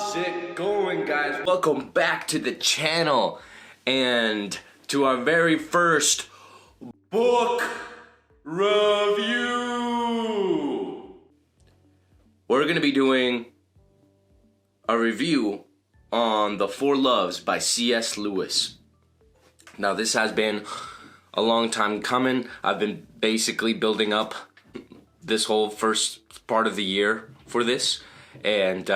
How's it going, guys? Welcome back to the channel and to our very first book review. We're gonna be doing a review on The Four Loves by C.S. Lewis. Now, this has been a long time coming. I've been basically building up this whole first part of the year for this, and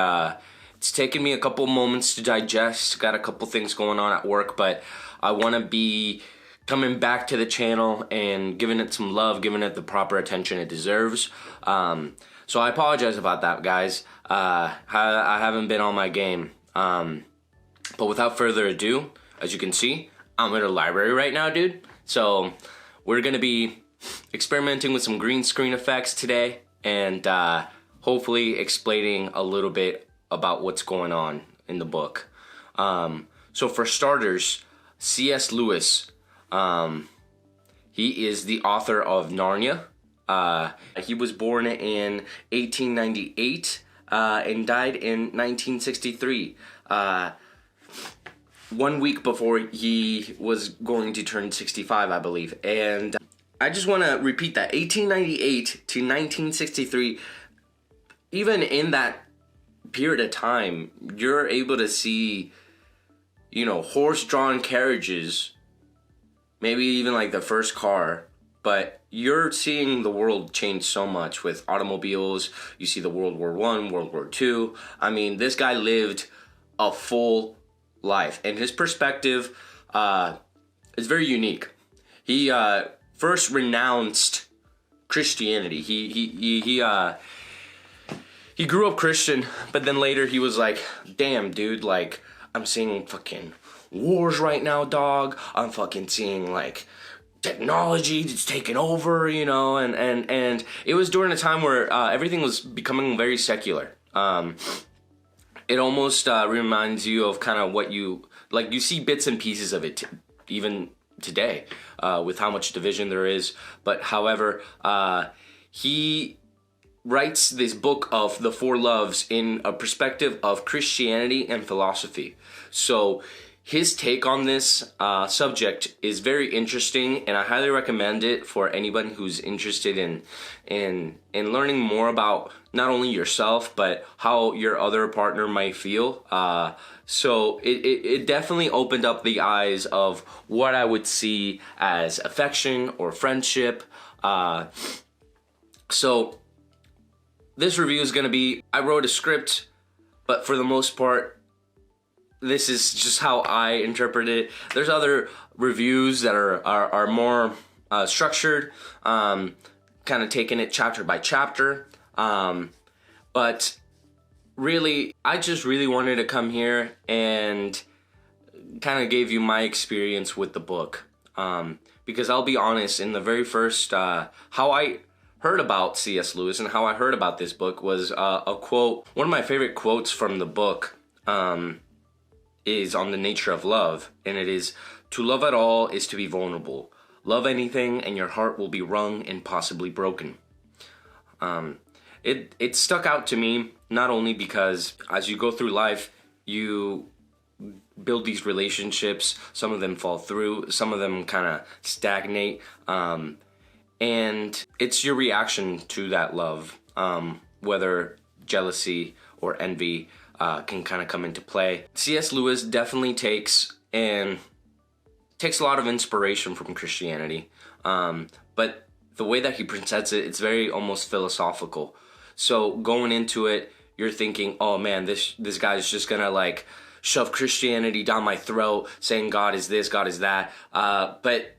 it's taken me a couple moments to digest. Got a couple things going on at work, but I want to be coming back to the channel and giving it some love, giving it the proper attention it deserves. So I apologize about that, guys. I haven't been on my game. But without further ado, as you can see, I'm in a library right now, dude. So we're gonna be experimenting with some green screen effects today, and hopefully explaining a little bit about what's going on in the book. So for starters, C.S. Lewis, he is the author of Narnia. He was born in 1898 and died in 1963. 1 week before he was going to turn 65, I believe. And I just want to repeat that, 1898 to 1963, even in that period of time, you're able to see, you know, horse-drawn carriages, maybe even like the first car, but you're seeing the world change so much with automobiles. You see the World War I, World War II. I mean, this guy lived a full life, and his perspective is very unique. He first renounced Christianity. He grew up Christian, but then later he was like, damn, dude, like, I'm seeing fucking wars right now, dog. I'm fucking seeing, like, technology that's taking over, you know, and it was during a time where everything was becoming very secular. It almost reminds you of kind of what you see bits and pieces of it even today, with how much division there is. But however, he writes this book of The Four Loves in a perspective of Christianity and philosophy. So his take on this subject is very interesting, and I highly recommend it for anyone who's interested in learning more about not only yourself, but how your other partner might feel. So it definitely opened up the eyes of what I would see as affection or friendship. So this review is going to be, I wrote a script, but for the most part, this is just how I interpret it. There's other reviews that are more structured, kind of taking it chapter by chapter. But really, I just really wanted to come here and kind of give you my experience with the book. Because I'll be honest, in the very first, how I heard about C.S. Lewis and how I heard about this book was a quote. One of my favorite quotes from the book is on the nature of love, and it is, "To love at all is to be vulnerable. Love anything and your heart will be wrung and possibly broken." It stuck out to me, not only because as you go through life, you build these relationships, some of them fall through, some of them kind of stagnate, and it's your reaction to that love, whether jealousy or envy can kind of come into play. C.S. Lewis definitely takes a lot of inspiration from Christianity, but the way that he presents it, it's very almost philosophical. So going into it, you're thinking, oh man, this guy's just gonna like shove Christianity down my throat, saying God is this, God is that. But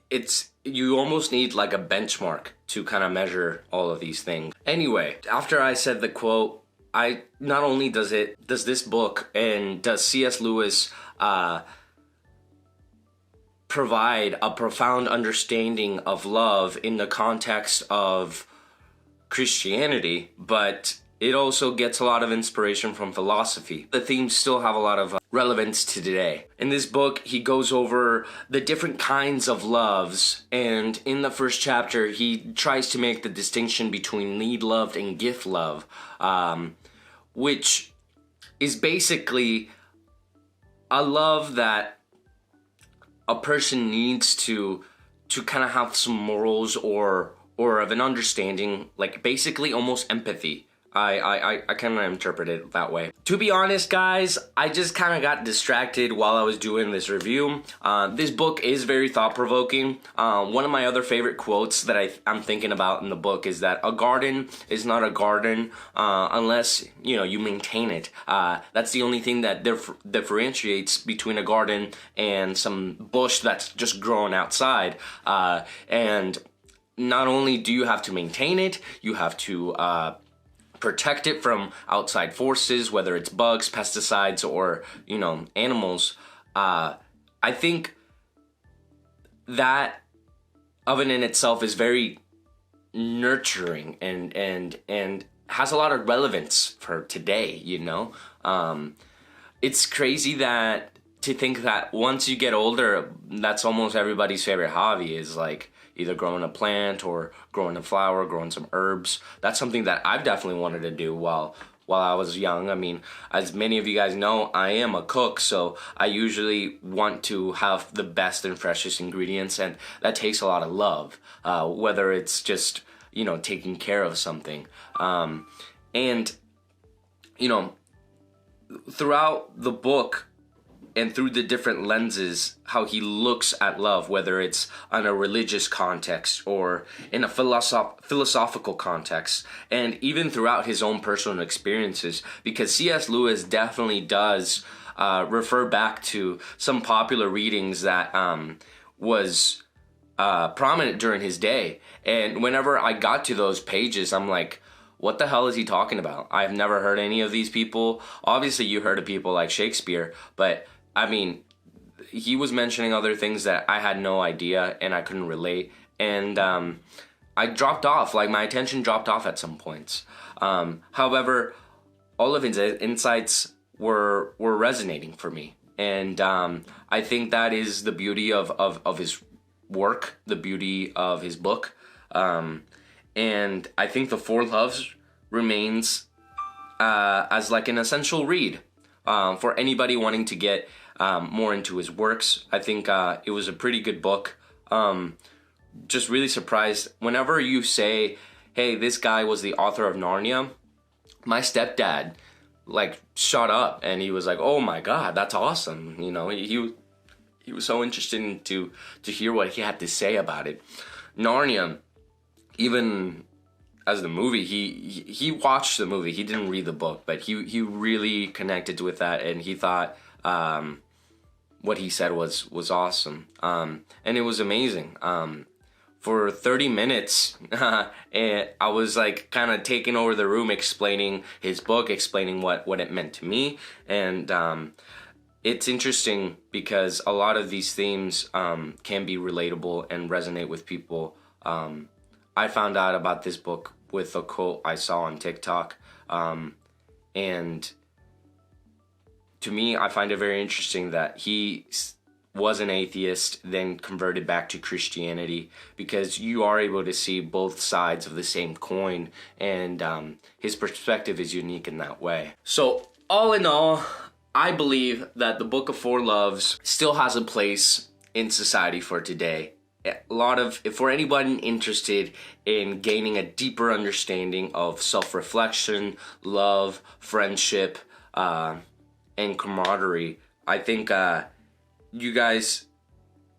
it's you almost need like a benchmark to kind of measure all of these things. Anyway, after I said the quote, not only does this book and does C.S. Lewis provide a profound understanding of love in the context of Christianity, but it also gets a lot of inspiration from philosophy. The themes still have a lot of relevance to today. In this book, he goes over the different kinds of loves, and in the first chapter, he tries to make the distinction between need loved and gift love, which is basically a love that a person needs to kind of have some morals or of an understanding, like basically almost empathy. I kind of interpret it that way. To be honest, guys, I just kind of got distracted while I was doing this review. This book is very thought-provoking. One of my other favorite quotes that I'm thinking about in the book is that a garden is not a garden unless, you maintain it. That's the only thing that differentiates between a garden and some bush that's just growing outside. And not only do you have to maintain it, you have to protect it from outside forces, whether it's bugs, pesticides, or animals. I think that oven in itself is very nurturing and has a lot of relevance for today. It's crazy to think that once you get older, that's almost everybody's favorite hobby, is like either growing a plant or growing a flower, growing some herbs. That's something that I've definitely wanted to do while I was young. I mean, as many of you guys know, I am a cook, so I usually want to have the best and freshest ingredients, and that takes a lot of love, whether it's just, taking care of something. And, throughout the book, and through the different lenses, how he looks at love, whether it's on a religious context or in a philosophical context, and even throughout his own personal experiences, because C.S. Lewis definitely does refer back to some popular readings that was prominent during his day. And whenever I got to those pages, I'm like, what the hell is he talking about? I've never heard any of these people. Obviously, you heard of people like Shakespeare, but I mean, he was mentioning other things that I had no idea and I couldn't relate. And I dropped off, like my attention dropped off at some points. However, all of his insights were resonating for me. And I think that is the beauty of his work, the beauty of his book. And I think The Four Loves remains as like an essential read for anybody wanting to get more into his works. I think it was a pretty good book. Just really surprised. Whenever you say, hey, this guy was the author of Narnia, my stepdad like shot up and he was like, oh my God, that's awesome. He was so interested to hear what he had to say about it. Narnia, even as the movie, he watched the movie. He didn't read the book, but he really connected with that, and he thought what he said was awesome, and it was amazing. For 30 minutes, and I was like kind of taking over the room, explaining his book, explaining what it meant to me, and it's interesting because a lot of these themes can be relatable and resonate with people. I found out about this book with a quote I saw on TikTok, and to me, I find it very interesting that he was an atheist, then converted back to Christianity, because you are able to see both sides of the same coin, and his perspective is unique in that way. So, all in all, I believe that the Book of Four Loves still has a place in society for today. For anybody interested in gaining a deeper understanding of self-reflection, love, friendship, and camaraderie, I think you guys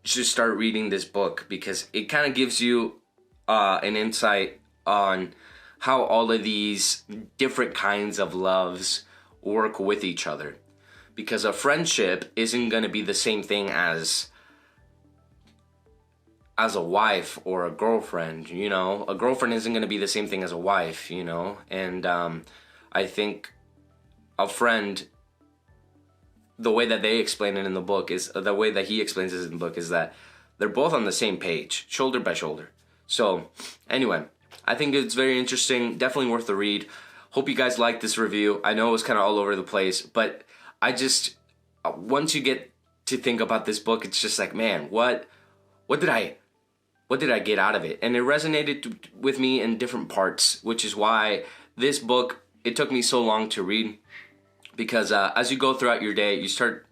should start reading this book, because it kind of gives you an insight on how all of these different kinds of loves work with each other. Because a friendship isn't going to be the same thing as a wife or a girlfriend, A girlfriend isn't going to be the same thing as a wife, And I think a friend, the way that they explain it in the book is, the way that he explains it in the book is that they're both on the same page, shoulder by shoulder. So, anyway, I think it's very interesting, definitely worth the read. Hope you guys liked this review. I know it was kind of all over the place, but I just, once you get to think about this book, it's just like, man, what did I get out of it? And it resonated with me in different parts, which is why this book, it took me so long to read. because as you go throughout your day, you start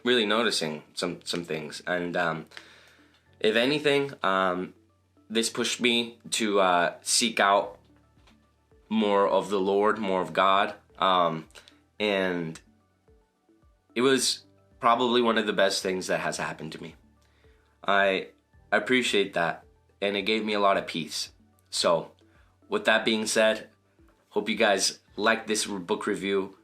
really noticing some things. And if anything, this pushed me to seek out more of the Lord, more of God. And it was probably one of the best things that has happened to me. I appreciate that, and it gave me a lot of peace. So, with that being said, hope you guys like this book review,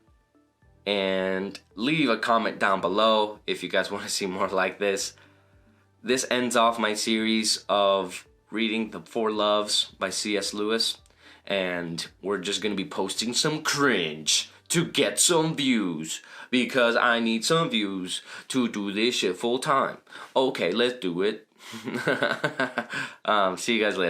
and leave a comment down below if you guys want to see more like this. This ends off my series of reading The Four Loves by C.S. Lewis, and we're just going to be posting some cringe to get some views, because I need some views to do this shit full time. Okay, let's do it. See you guys later.